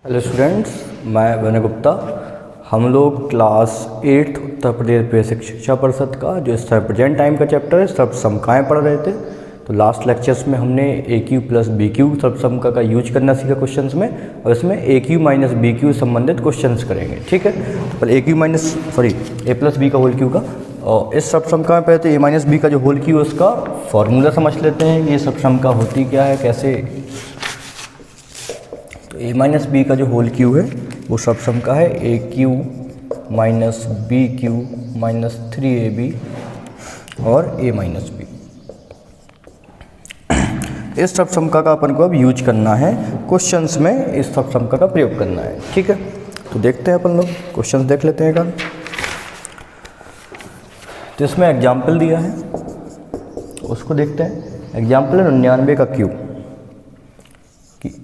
Hello students, मैं विनय गुप्ता। हम लोग क्लास 8 उत्तर प्रदेश बेसिक शिक्षा परिषद का जो इस प्रेजेंट टाइम का चैप्टर है सब समकाएँ पढ़ रहे थे। तो लास्ट लेक्चर्स में हमने ए क्यू प्लस बी क्यू सब समका का यूज करना सीखा क्वेश्चंस में, और इसमें ए क्यू माइनस बी क्यू संबंधित क्वेश्चंस करेंगे। ठीक है, तो पहले ए प्लस बी का होल क्यू का, और इस सब समका में पहले तो ए माइनस बी का जो होल क्यू है उसका फॉर्मूला समझ लेते हैं। ये सब समका होती क्या है, कैसे। तो ए माइनस बी का जो होल क्यू है वो सब सम का है A cube minus B cube minus 3ab और ए माइनस बी। इस सब समका का अपन को अब यूज करना है क्वेश्चंस में, इस सब समका का प्रयोग करना है। ठीक है, तो देखते हैं अपन लोग क्वेश्चंस देख लेते हैं कल। तो इसमें एग्जाम्पल दिया है, उसको देखते हैं। एग्जाम्पल है 99 का क्यूब।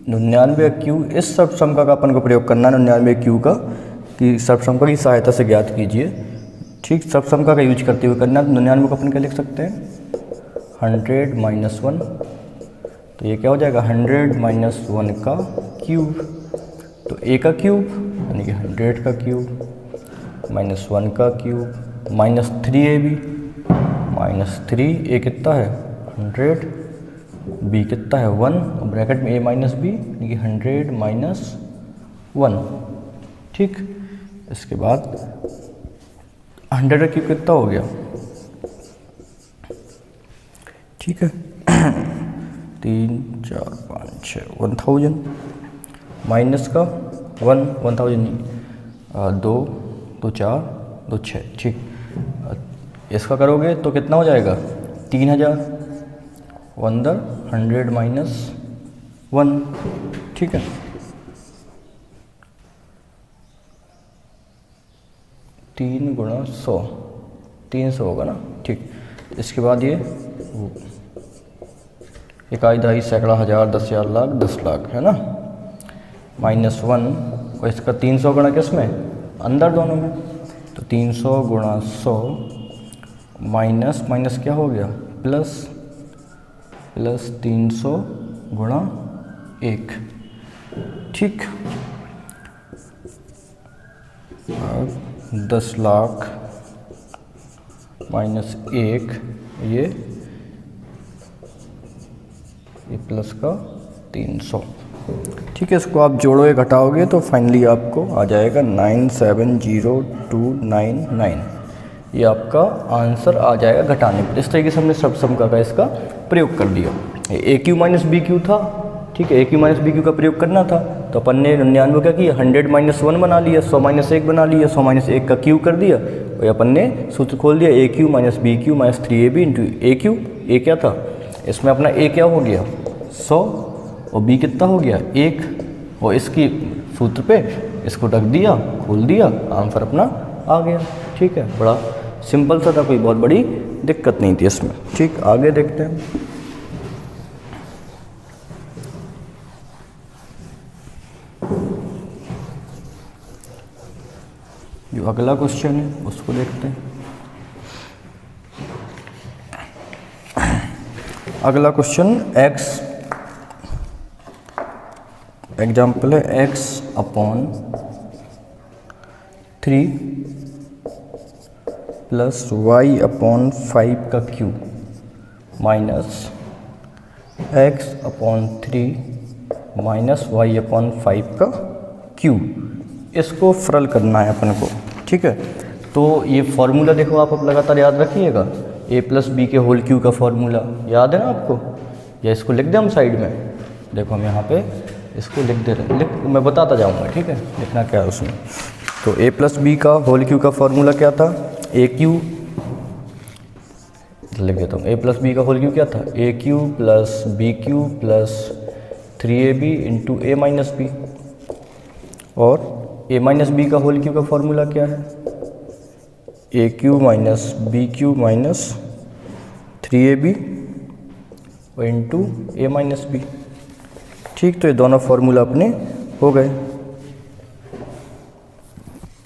99 क्यू, इस सब समका का अपन को प्रयोग करना है 99 क्यू का, कि सब समका की सहायता से ज्ञात कीजिए। ठीक, सब समका का यूज करते हुए करना है। तो 99 को अपन क्या लिख सकते हैं, 100 माइनस 1। तो ये क्या हो जाएगा, 100 माइनस 1 का क्यूब। तो ए का क्यूब यानी कि 100 का क्यूब माइनस 1 का क्यूब माइनस 3ab माइनस 3, ए कितना है 100, बी कितना है 1, और ब्रैकेट में ए माइनस बी यानी कि 100 माइनस 1। ठीक, इसके बाद 100 का क्यूब कितना हो गया, ठीक है 3 4 5 6 1000 माइनस का 1000 2 2 4 2 6। ठीक, इसका करोगे तो कितना हो जाएगा 3000 अंदर 100 माइनस 1। ठीक है, तीन गुणा 100 300 होगा ना। ठीक, इसके बाद ये इकाई दहाई सैकड़ा हज़ार 10,000 लाख 10 लाख है ना, माइनस 1, और इसका 300 गुणा किस में, अंदर दोनों में। तो 300 गुणा 100 माइनस माइनस क्या हो गया प्लस 300 गुणा 1। ठीक, 10 लाख माइनस 1, ये प्लस का 300। ठीक है, इसको आप जोड़ोगे घटाओगे तो फाइनली आपको आ जाएगा 970299। ये आपका आंसर आ जाएगा घटाने पर। इस तरीके से हमने सब समका का इसका प्रयोग कर दिया। A cube minus B Q था, ठीक है, A cube minus B Q का प्रयोग करना था। तो अपन ने 99 क्या किया, 100 माइनस 1 बना लिया, 100 माइनस 1 बना लिया, 100 माइनस 1 का क्यू कर दिया, और अपन ने सूत्र खोल दिया A cube minus B cube minus 3ab into A cube. A क्या था इसमें अपना, ए क्या हो गया 100, और बी कितना हो गया 1, और इसकी सूत्र पे इसको रख दिया, खोल दिया, आंसर अपना आ गया। ठीक है, बड़ा सिंपल सा था, कोई बहुत बड़ी दिक्कत नहीं थी इसमें। ठीक, आगे देखते हैं। जो अगला क्वेश्चन है उसको देखते हैं। अगला क्वेश्चन x, एग्जाम्पल है x upon 3 plus y upon 5 का cube minus x upon 3 minus y upon 5 का क्यूब। इसको सरल करना है अपन को। ठीक है, तो ये फॉर्मूला देखो आप अब लगातार याद रखिएगा, ए प्लस बी के होल क्यू का फॉर्मूला याद है ना आपको, या इसको लिख दें हम साइड में। देखो हम यहाँ पे इसको लिख दे रहे हैं, मैं बताता जाऊँगा। ठीक है, लिखना क्या है उसमें। तो ए प्लस बी का होल क्यू का फॉर्मूला क्या था, ए क्यू लिख देता हूँ। ए प्लस बी का होल क्यू क्या था, A cube plus B cube plus 3ab into A minus B, और ए माइनस बी का होल क्यू का फॉर्मूला क्या है, A cube minus B cube minus 3ab और इंटू ए माइनस बी। ठीक, तो ये दोनों फॉर्मूला अपने हो गए।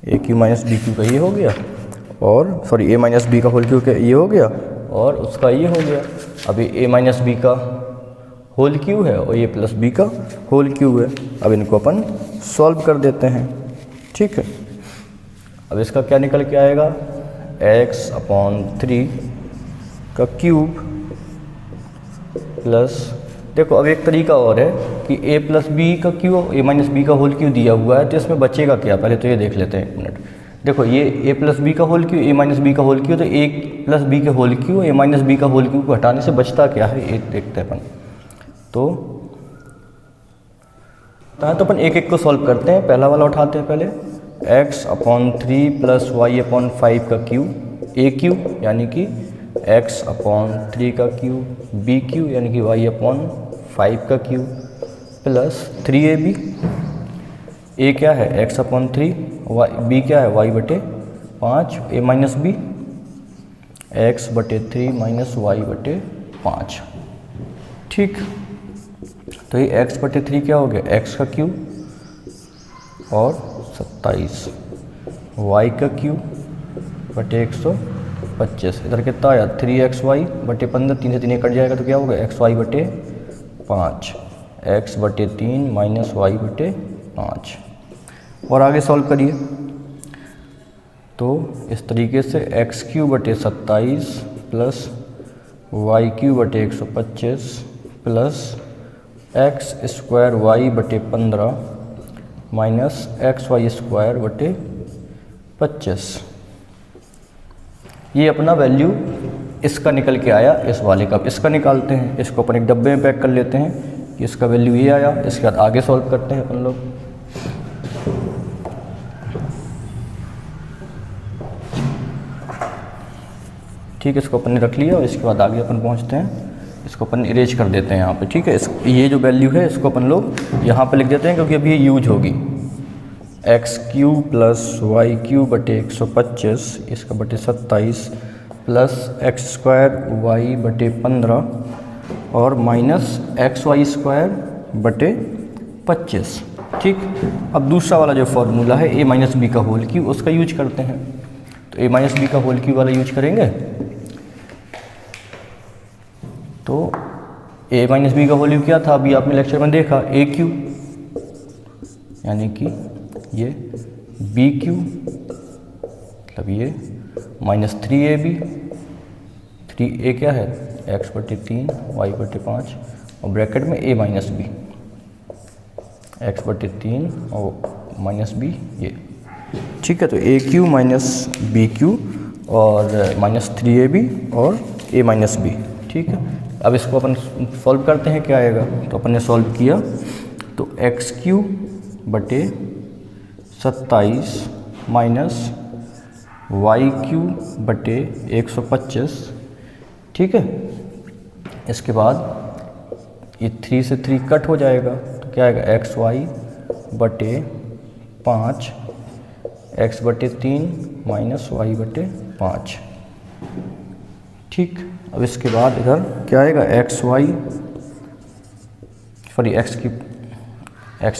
ए क्यू माइनस बी क्यू का ये हो गया, और सॉरी ए माइनस बी का होल क्यू का ये हो गया, और उसका ये हो गया। अभी ए माइनस बी का होल क्यूब है और ये प्लस बी का होल क्यूब है। अब इनको अपन सॉल्व कर देते हैं, ठीक है। अब इसका क्या निकल के आएगा, x/3 का क्यूब प्लस, देखो अब एक तरीका और है कि a प्लस बी का क्यूब, a माइनस बी का होल क्यूब दिया हुआ है, तो इसमें बचेगा क्या, पहले तो ये देख लेते हैं एक मिनट। देखो ये a प्लस बी का whole cube, a minus B का होल क्यूब, तो a प्लस बी के whole cube, a minus B का होल क्यूब को हटाने से बचता क्या है, एक देखते हैं अपन। तो अपन एक एक को सॉल्व करते हैं। पहला वाला उठाते हैं पहले, x/3 प्लस y/5 का क्यूब, a क्यूब यानी कि x/3 का क्यूब, b क्यूब यानी कि y/5 का क्यूब, प्लस 3ab, a क्या है x/3, b क्या है y/5, a minus B x/3 minus y/5, ठीक। तो ये x/3 क्या हो गया, x का क्यूब और 27, y का क्यूब बटे 125, इधर कितना आया 3xy/15, 3 से 3 कट जाएगा तो क्या होगा xy/5, x/3 माइनस y/5। और आगे सॉल्व करिए तो इस तरीके से x³/27 plus y³/125 plus x² y/15 minus xy²/25, ये अपना वैल्यू इसका निकल के आया इस वाले का। इसका निकालते हैं, इसको अपन एक डब्बे में पैक कर लेते हैं कि इसका वैल्यू ये आया। इसके बाद आगे सॉल्व करते हैं अपन लोग। ठीक है, इसको अपन ने रख लिया और इसके बाद आगे अपन पहुंचते हैं। इसको अपन इरेज कर देते हैं यहाँ पे, ठीक है। ये जो वैल्यू है इसको अपन लोग यहाँ पे लिख देते हैं क्योंकि अभी ये यूज होगी। x³ प्लस y³/125 इसका बटे 27 प्लस x² y/15 और माइनस xy²/25, ठीक। अब दूसरा वाला जो फॉर्मूला है a माइनस बी का होल क्यूब, उसका यूज करते हैं। तो a माइनस बी का होल क्यूब वाला यूज करेंगे तो a माइनस बी का होल क्यूब क्या था, अभी आपने लेक्चर में देखा, a³ यानी कि ये b³ मतलब ये माइनस 3ab, 3a क्या है x/3 y/5 और ब्रैकेट में a माइनस बी, x/3 और माइनस बी ये, ठीक है। तो a³ माइनस b³ और माइनस 3ab और a माइनस बी, ठीक है। अब इसको अपन सॉल्व करते हैं, क्या आएगा। तो अपन ने सॉल्व किया तो x³/27 माइनस y³/125, ठीक है। इसके बाद ये 3 से 3 कट हो जाएगा तो क्या आएगा xy/5 x/3 माइनस y/5, ठीक। अब इसके बाद इधर क्या आएगा x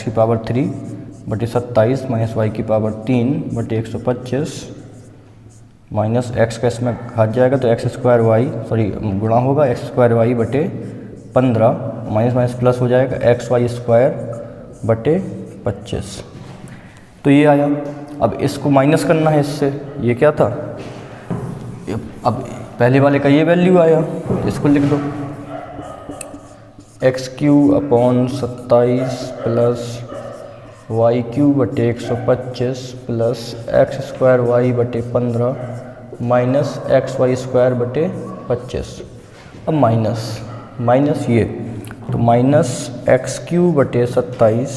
की power 3/27 minus y3/125 minus x का इसमें घात जाएगा तो गुणा होगा x² y/15 minus minus plus हो जाएगा xy²/25, तो ये आया। अब इसको माइनस करना है इससे, ये क्या था, अब पहले वाले का ये वैल्यू आया, इसको लिख दो x³/27 plus y³/125 plus x² y/15 minus xy²/25। अब माइनस ये तो माइनस x³/27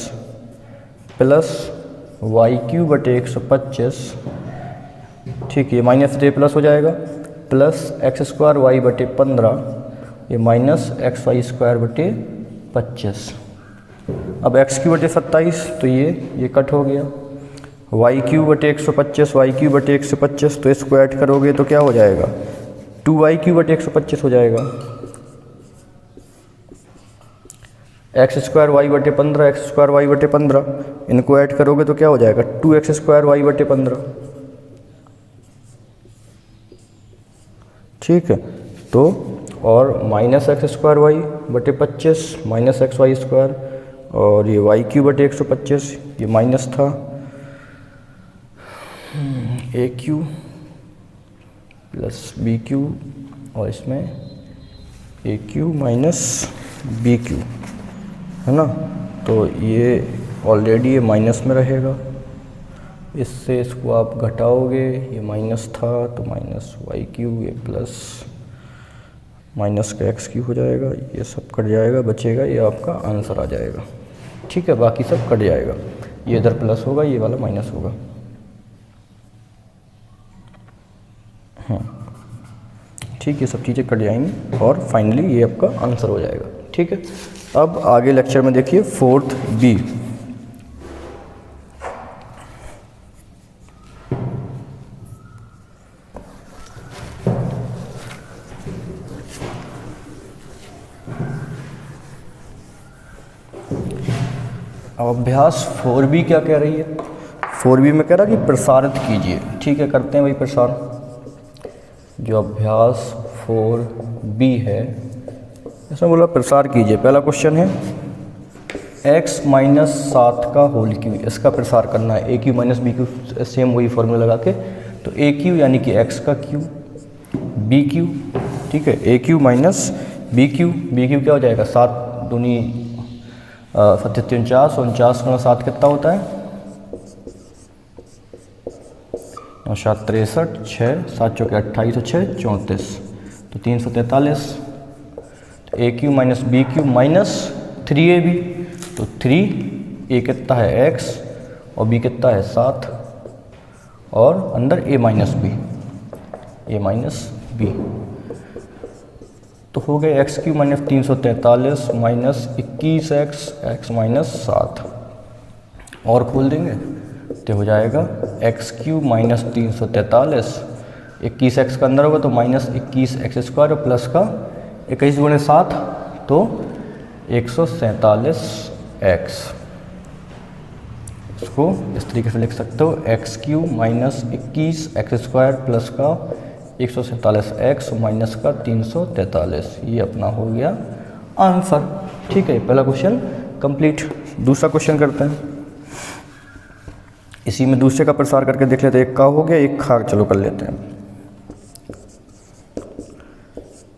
प्लस y³/125, ठीक है। माइनस से प्लस हो जाएगा प्लस x² y/15 ये माइनस xy²/25। अब x³/27 तो ये कट हो गया, y³/125 y³/125 तो इसको ऐड करोगे तो क्या हो जाएगा 2y³/125 हो जाएगा, x² y/15 x² y/15 इनको ऐड करोगे तो क्या हो जाएगा 2x² y/15, ठीक है। तो और माइनस एक्स स्क्वायर वाई बटे 25 माइनस एक्स वाई स्क्वायर, और ये वाई क्यू बटे 125, ये माइनस था A cube plus B Q, और इसमें ए क्यू माइनस बी क्यू, है ना। तो ये ऑलरेडी ये माइनस में रहेगा, इससे इसको आप घटाओगे, ये माइनस था तो माइनस वाई क्यू, ये प्लस माइनस का एक्स क्यू हो जाएगा, ये सब कट जाएगा, बचेगा, ये आपका आंसर आ जाएगा। ठीक है, बाकी सब कट जाएगा, ये इधर प्लस होगा, ये वाला माइनस होगा। ठीक है, सब चीज़ें कट जाएंगी और फाइनली ये आपका आंसर हो जाएगा। ठीक है, अब आगे लेक्चर में देखिए 4th बी। अब अभ्यास 4b क्या कह रही है? 4b में कह रहा है कि प्रसारित कीजिए। ठीक है, करते हैं भाई प्रसार। जो अभ्यास 4b है इसमें बोला प्रसार कीजिए। पहला क्वेश्चन है x माइनस 7 का होल क्यू, इसका प्रसार करना है। A cube minus B cube, same वही फॉर्मूला लगा के, तो ए क्यू यानी कि x का क्यू, बी क्यू, ठीक है, A cube minus B Q क्या हो जाएगा? 7 दूनी 49, 49 गुणा 7 कितना होता है? 7 63, 6 7 चौके 28 और 6 34, तो 343। तो A cube minus B cube minus 3ab, तो 3 ए कितना है x और b कितना है 7, और अंदर a माइनस b, तो हो गए x Q minus 343 minus 21x minus 7, और खोल देंगे तो हो जाएगा एक्स क्यू माइनस 343, 21x का अंदर होगा तो माइनस 21x स्क्वायर और प्लस का 21 गुणे 7 तो 147x। इसको इस तरीके से लिख सकते हो, x Q minus 21x square plus का 147x माइनस का 343, ये अपना हो गया आंसर। ठीक है, पहला क्वेश्चन कंप्लीट। दूसरा क्वेश्चन करते हैं, इसी में दूसरे का प्रसार करके देख लेते हैं। एक का हो गया, एक खा चलो कर लेते हैं।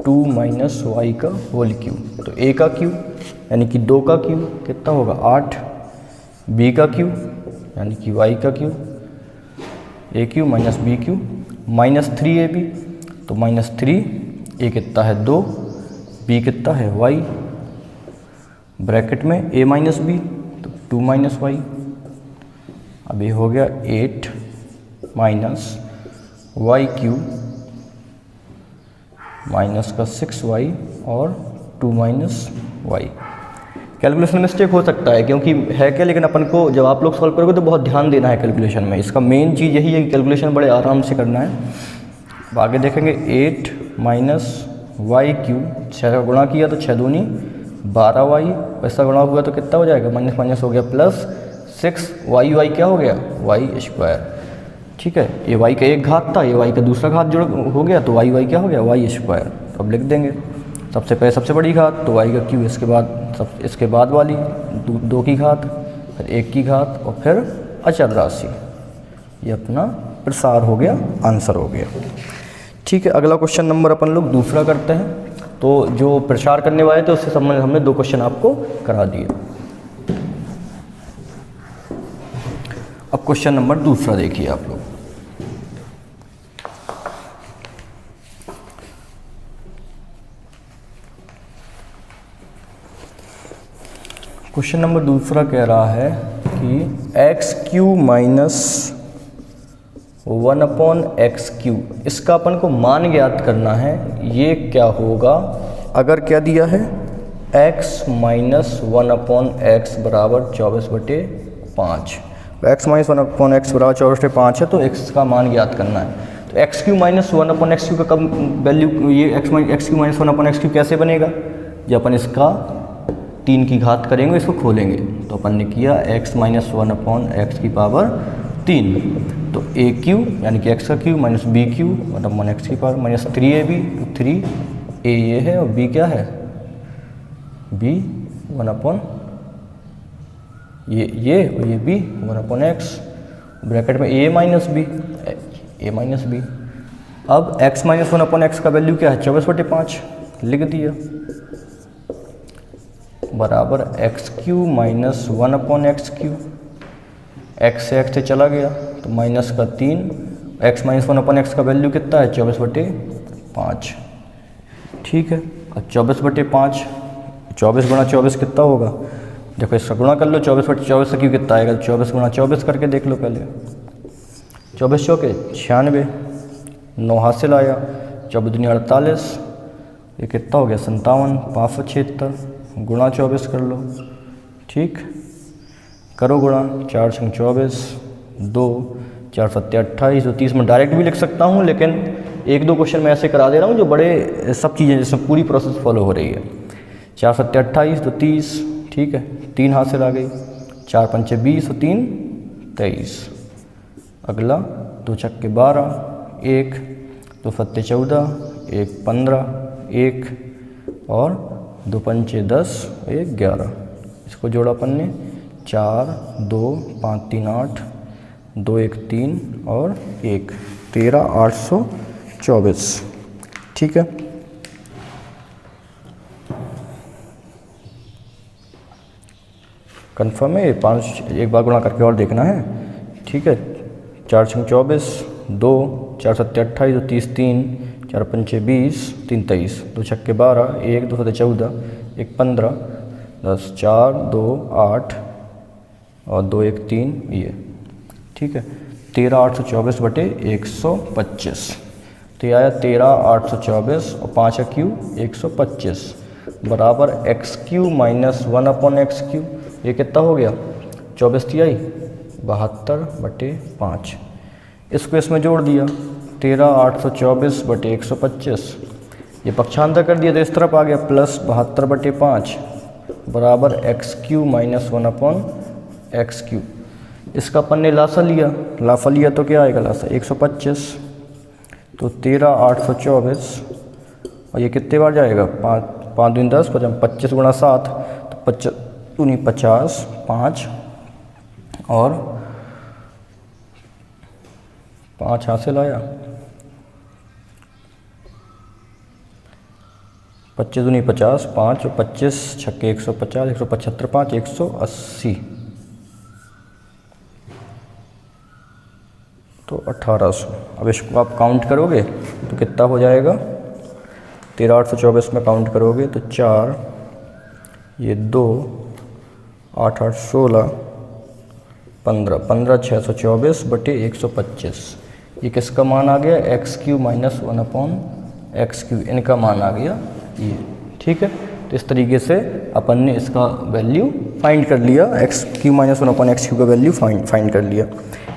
2 माइनस वाई का होल क्यू, तो ए का क्यू यानी कि 2 का क्यू कितना होगा 8, बी का क्यू यानी कि वाई का cube, A cube minus B cube minus 3ab, तो माइनस 3, ए कितना है 2, बी कितना है वाई, ब्रैकेट में ए माइनस बी तो 2 माइनस वाई। अब ये हो गया 8 माइनस वाई क्यू माइनस का 6y और 2 माइनस वाई। कैलकुलेशन में मिस्टेक हो सकता है क्योंकि है क्या, लेकिन अपन को जब आप लोग सॉल्व करोगे तो बहुत ध्यान देना है कैलकुलेशन में। इसका मेन चीज़ यही है कि कैलकुलेशन बड़े आराम से करना है। अब आगे देखेंगे 8 माइनस वाई क्यू, 6 का गुणा किया तो 6 दूनी 12y, वैसा गुणा हुआ तो कितना हो जाएगा, माइनस माइनस हो गया प्लस 6y, वाई क्या हो गया वाई स्क्वायर। ठीक है, ये y का एक घात था, ये y का दूसरा घात जुड़ हो गया तो y क्या हो गया वाई स्क्वायर। तो अब लिख देंगे सबसे पहले सबसे बड़ी घात तो y का क्यू, इसके बाद वाली 2 की घात, फिर 1 की घात और फिर अचर राशि। ये अपना प्रसार हो गया, आंसर हो गया। ठीक है, अगला क्वेश्चन नंबर अपन लोग दूसरा करते हैं। तो जो प्रसार करने वाले थे उससे संबंधित हमने 2 क्वेश्चन आपको करा दिए। अब क्वेश्चन नंबर दूसरा देखिए आप लोग। क्वेश्चन नंबर दूसरा कह रहा है कि एक्स क्यू माइनस 1/x3, इसका अपन को मान ज्ञात करना है। ये क्या होगा अगर क्या दिया है x माइनस 1/x बराबर 24/5, x माइनस 1/x बराबर 24/5 है, तो x का मान ज्ञात करना है। तो एक्स क्यू माइनस 1/x3 का कब वैल्यू, ये एक्स क्यू माइनस 1/x3 कैसे बनेगा, जब अपन इसका 3 की घात करेंगे, इसको खोलेंगे। तो अपन ने किया x माइनस 1/x की पावर 3, तो ए क्यू यानी कि x का Q minus B Q 1/x की पावर माइनस 3ab, तो 3 ए ये है और बी क्या है, बी 1/, ये और ये बी 1/x, ब्रैकेट में ए माइनस बी। अब x माइनस 1/x का वैल्यू क्या है, 24/5 लिख दिया, बराबर x³ माइनस 1/x³। x से x से चला गया तो माइनस का 3, x माइनस 1/x का वैल्यू कितना है, 24/5। ठीक है, अब 24/5, 24 गुणा 24 कितना होगा, देखो इसका गुणा कर लो, 24/24 का क्यों कितना आएगा, 24 गुणा 24 करके देख लो पहले। 24 चौके 96, 9 हासिल आया, 24 दूनी 48, ये कितना हो गया 57, 576, गुणा 24 कर लो। ठीक, करो गुणा, 4 × 24, 2, 4 × 7 28, तो 30 में डायरेक्ट भी लिख सकता हूँ, लेकिन 1-2 क्वेश्चन मैं ऐसे करा दे रहा हूँ जो बड़े सब चीज़ें जिसमें पूरी प्रोसेस फॉलो हो रही है। 4 × 7 28 तो 30, ठीक है, 3 हासिल आ गई, 4 × 5 20 और 3 23। अगला 2 × 6 12, 1, 2 × 7 14, 1 15, 1 और 2 × 5 10, 1 11। इसको जोड़ा अपन ने, 4 2 5 3 8, 2 1 3 और 1 13, 824। ठीक है, कन्फर्म है, 5 एक बार गुणा करके और देखना है। ठीक है, 4 × 24 2, 4 × 7 28 तो 30 3, 4 × 5 20, 3 23, 2 × 6 12, 1 2 × 7 14, 1 15, 10 4 2 8 और 2 1 3 ये। ठीक है, 13,824/125, तो ये आया 13,824 और 5 का क्यू 125 बराबर x³ माइनस 1/x³। ये कितना हो गया, 24 तिहाई 72/5। इसको इसमें जोड़ दिया, 13,824/125, ये पक्षांतर कर दिया तो इस तरफ आ गया प्लस 72/5 बराबर x³ माइनस 1/x³। इसका अपन ने लासा लिया तो क्या आएगा लासा, 125, तो 13,824 और ये कितने बार जाएगा, 5 दूनी 10, 25 गुणा 7 तो 25 दूनी 50, 5 और 5 हासिल आया, 25 दूनी 50, 5 और 25 छक्के 150, 175 5 180, तो 1800। अब इसको आप काउंट करोगे तो कितना हो जाएगा, 13,824 में काउंट करोगे तो 4, ये 2, 8 8 16, 15 15 624/125। ये किसका मान आ गया, x³ माइनस 1/x³, इनका मान आ गया ये। ठीक है, तो इस तरीके से अपन ने इसका वैल्यू फाइंड कर लिया, x³ माइनस 1/x³ का वैल्यू फाइंड कर लिया।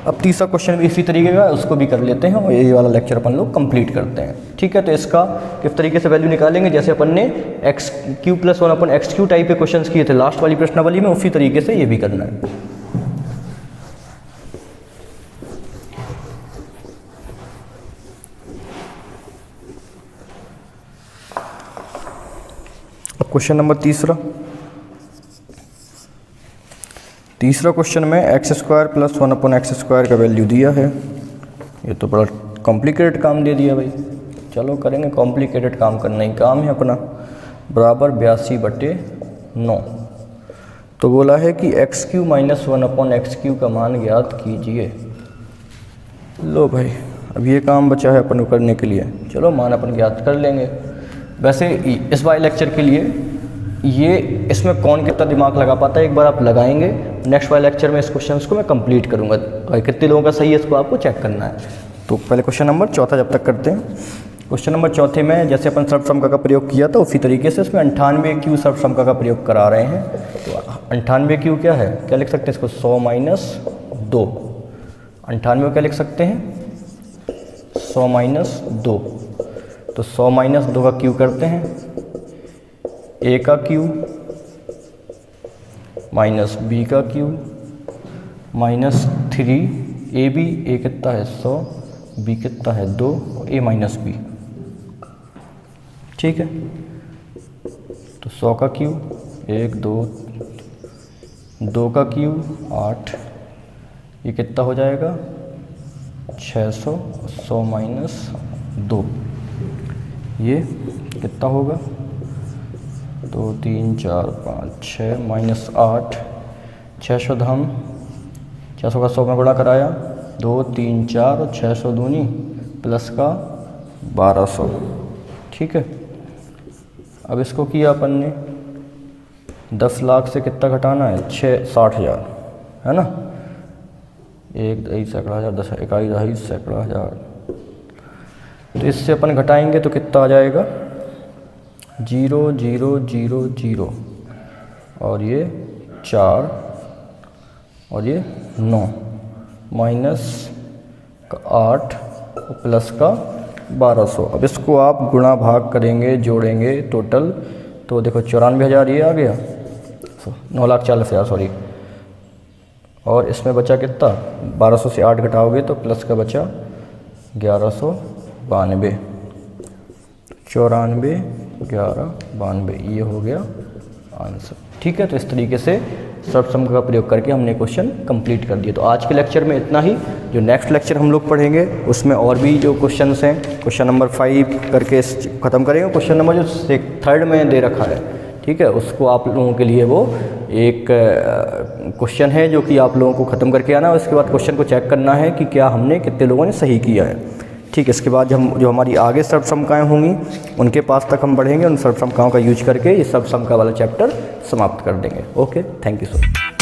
अब तीसरा क्वेश्चन भी इसी तरीके का, उसको भी कर लेते हैं और ये वाला लेक्चर अपन लोग कंप्लीट करते हैं। ठीक है, तो इसका किस तरीके से वैल्यू निकालेंगे, जैसे अपन ने x³ प्लस 1/x³ टाइप के क्वेश्चंस किए थे लास्ट वाली प्रश्नावली में, उसी तरीके से ये भी करना है। अब क्वेश्चन नंबर तीसरा क्वेश्चन में x² प्लस 1/x² का वैल्यू दिया है। ये तो बड़ा कॉम्प्लिकेटेड काम दे दिया भाई, चलो करेंगे, कॉम्प्लिकेटेड काम करना ही काम है अपना। बराबर 82/9। तो बोला है कि x³ माइनस 1/x³ का मान ज्ञात कीजिए। लो भाई, अब ये काम बचा है अपन को करने के लिए, चलो मान अपन ज्ञात कर लेंगे। वैसे इस वाले लेक्चर के लिए ये इसमें कौन कितना दिमाग लगा पाता है, एक बार आप लगाएंगे, नेक्स्ट वाले लेक्चर में इस क्वेश्चन को मैं कंप्लीट करूँगा और कितने लोगों का सही है इसको आपको चेक करना है। तो पहले क्वेश्चन नंबर 4 जब तक करते हैं। क्वेश्चन नंबर 4 में जैसे अपन सर्वसम्मका का प्रयोग किया था उसी तरीके से इसमें 98Q सर्वसम्मका का प्रयोग करा रहे हैं। तो 98Q क्या है, क्या लिख सकते हैं इसको, 100 - 2। 98 क्या लिख सकते हैं, 100 - 2। तो 100 - 2 का क्यू करते हैं, ए का क्यू माइनस बी का क्यू माइनस 3ab, ए कितना है 100, बी कितना है 2 और ए माइनस बी। ठीक है। तो 100 का क्यूब 1 2, 2 का क्यूब 8, ये कितना हो जाएगा 600, 100 माइनस 2, ये कितना होगा 2 3 4 5 6 माइनस 8, 600 धम 600 का 100 में गुणा कराया 2 3 4 और 600 दूनी प्लस का 1200, ठीक है। अब इसको किया अपन ने 10 लाख से कितना घटाना है 60,000, है ना। 1 2 सैकड़ा हज़ार 10 इकाई 2 सैकड़ा हज़ार, तो इससे अपन घटाएंगे तो कितना आ जाएगा 0 0 0 0 और ये 4 और ये 9 माइनस का 8 और प्लस का 1200। अब इसको आप गुणा भाग करेंगे, जोड़ेंगे टोटल, तो देखो 94,000 ये आ गया, 9,40,000 सॉरी, और इसमें बचा कितना 1200 से 8 घटाओगे तो प्लस का बचा 1192, 94 1192, ये हो गया आंसर, ठीक है। तो इस तरीके से सर्वसम का प्रयोग करके हमने क्वेश्चन कंप्लीट कर दिया। तो आज के लेक्चर में इतना ही। जो नेक्स्ट लेक्चर हम लोग पढ़ेंगे उसमें और भी जो क्वेश्चंस हैं, क्वेश्चन नंबर 5 करके ख़त्म करेंगे। क्वेश्चन नंबर जो 3rd में दे रखा है, ठीक है, उसको आप लोगों के लिए वो एक क्वेश्चन है जो कि आप लोगों को ख़त्म करके आना है। उसके बाद क्वेश्चन को चेक करना है कि क्या हमने कितने लोगों ने सही किया है, ठीक है। इसके बाद जो हमारी आगे सर्वसमकाएँ होंगी उनके पास तक हम बढ़ेंगे, उन सर्वसमकाओं का यूज करके ये सर्वसमका वाला चैप्टर समाप्त कर देंगे। Okay, thank you so much.